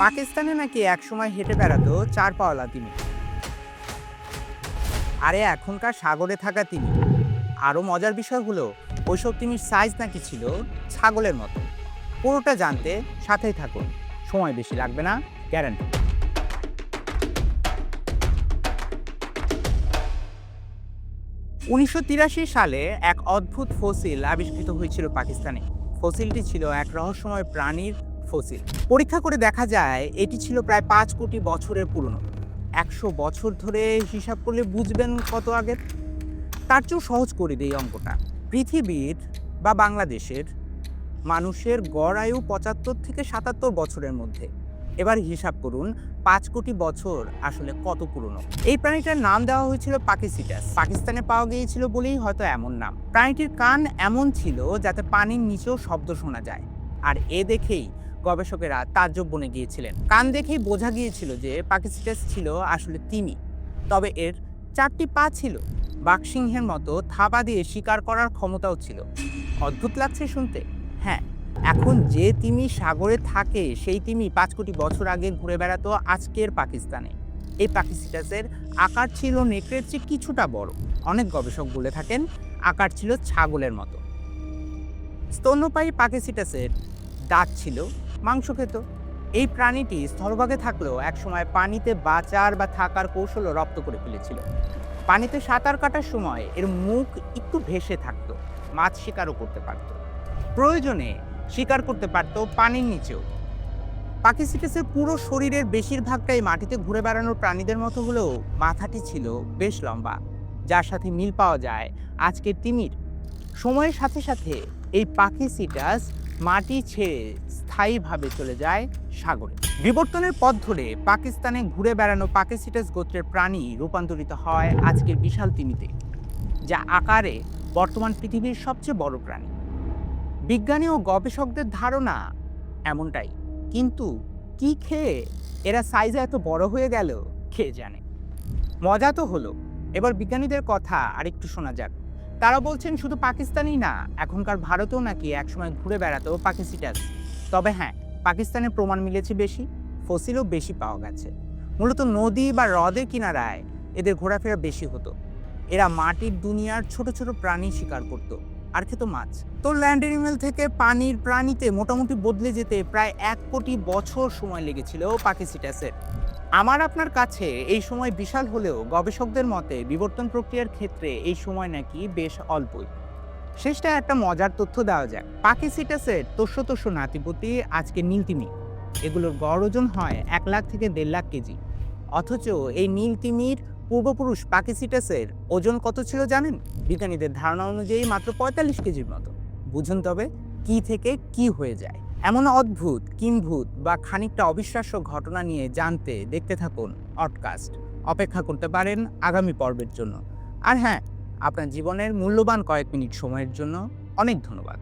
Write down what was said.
পাকিস্তানে নাকি একসময় হেঁটে বেড়াতো ৪ পাওয়ালা তিমি। আরে এখনকার সাগরে থাকা তিমি। আরও মজার বিষয় হলো ওইসব তিমির সাইজ নাকি ছিল ছাগলের মতো। পুরোটা জানতে সাথেই থাকুন, সময় বেশি লাগবে না, গ্যারান্টি। ১৯৮৩ সালে এক অদ্ভুত ফসিল আবিষ্কৃত হয়েছিল পাকিস্তানে। ফসিলটি ছিল এক রহস্যময় প্রাণীর ফসিল। পরীক্ষা করে দেখা যায় এটি ছিল প্রায় ৫ কোটি বছরের পুরনো। ১০০ বছর ধরে হিসাব করলে বুঝবেন কত আগের। তার চেয়েও সহজ করে দেই অঙ্কটা। পৃথিবীর বা বাংলাদেশের মানুষের গড় আয়ু ৭৫ থেকে ৭৭ বছরের মধ্যে। এবার হিসাব করুন ৫ কোটি বছর আসলে কত পুরনো। এই প্রাণীটার নাম দেওয়া হয়েছিল পাকিসিটাস। পাকিস্তানে পাওয়া গিয়েছিল বলেই হয়তো এমন নাম। প্রাণীটির কান এমন ছিল যাতে পানির নিচেও শব্দ শোনা যায়। আর এ দেখেই গবেষকেরা তাজ্জব বনে গিয়েছিলেন। কান দেখেই বোঝা গিয়েছিল যে পাকিসিটাস ছিল আসলে তিমি। তবে এর ৪টি পা ছিল, বাঘসিংহের মতো থাবা দিয়ে শিকার করার ক্ষমতাও ছিল। অদ্ভুত লাগছে শুনতে? হ্যাঁ, এখন যে তিমি সাগরে থাকে সেই তিমি ৫ কোটি বছর আগে ঘুরে বেড়াতো আজকের পাকিস্তানে। এই পাকিসিটাসের আকার ছিল নেকড়ের চেয়ে কিছুটা বড়। অনেক গবেষক বলে থাকেন আকার ছিল ছাগলের মতো। স্তন্যপায়ী পাকিসিটাসের দাঁত ছিল, মাংস খেত। এই প্রাণীটি স্থলভাগে থাকলেও একসময় পানিতে বাঁচার বা থাকার কৌশলও রপ্ত করে ফেলেছিল। পানিতে সাঁতার কাটার সময় এর মুখ একটু ভেসে থাকতো, মাছ শিকারও করতে পারত। প্রয়োজনে শিকার করতে পারত পানির নিচেও। পাকিসিটাসের পুরো শরীরের বেশিরভাগটাই মাটিতে ঘুরে বেড়ানোর প্রাণীদের মতো হলেও মাথাটি ছিল বেশ লম্বা, যার সাথে মিল পাওয়া যায় আজকের তিমির। সময়ের সাথে সাথে এই পাকিসিটাস মাটি ছেড়ে স্থায়ীভাবে চলে যায় সাগরে। বিবর্তনের পথ ধরে পাকিস্তানে ঘুরে বেড়ানো পাকিসিটাস গোত্রের প্রাণী রূপান্তরিত হয় আজকের বিশাল তিমিতে, যা আকারে বর্তমান পৃথিবীর সবচেয়ে বড় প্রাণী। বিজ্ঞানী ও গবেষকদের ধারণা এমনটাই, কিন্তু কি খেয়ে এরা সাইজে এত বড় হয়ে গেল কে জানে। মজা তো হলো, এবার বিজ্ঞানীদের কথা আরেকটু শোনা যাক। তারা বলছেন শুধু পাকিস্তানই না, এখনকার ভারতেও নাকি একসময় ঘুরে বেড়াতো পাকিসিটাস। তবে হ্যাঁ, পাকিস্তানে প্রমাণ মিলেছে বেশি, ফসিলও বেশি পাওয়া গেছে। মূলত নদী বা হ্রদের কিনারায় এদের ঘোরাফেরা বেশি হতো। এরা মাটির দুনিয়ার ছোট ছোট প্রাণী শিকার করত আর খেত মাছ। তো ল্যান্ড অ্যানিমেল থেকে পানির প্রাণীতে মোটামুটি বদলে যেতে প্রায় ১ কোটি বছর সময় লেগেছিল পাকিসিটাসের। আমার আপনার কাছে এই সময় বিশাল হলেও গবেষকদের মতে বিবর্তন প্রক্রিয়ার ক্ষেত্রে এই সময় নাকি বেশ অল্পই। শেষটা একটা মজার তথ্য দেওয়া যাক। পাকিসিটাসের তোষ্য নাতিপতি আজকে নীল তিমি। এগুলোর গড় ওজন হয় ১ লাখ থেকে ১.৫ লাখ কেজি। অথচ এই নীল তিমির পূর্বপুরুষ পাকিসিটাসের ওজন কত ছিল জানেন? বিজ্ঞানীদের ধারণা অনুযায়ী মাত্র ৪৫ কেজির মতো। বুঝুন তবে কি থেকে কি হয়ে যায়। এমন অদ্ভুত, কিম্ভূত বা খানিকটা অবিশ্বাস্য ঘটনা নিয়ে জানতে দেখতে থাকুন অডকাস্ট। অপেক্ষা করতে পারেন আগামী পর্বের জন্য। আর হ্যাঁ, আপনার জীবনের মূল্যবান কয়েক মিনিট সময়ের জন্য অনেক ধন্যবাদ।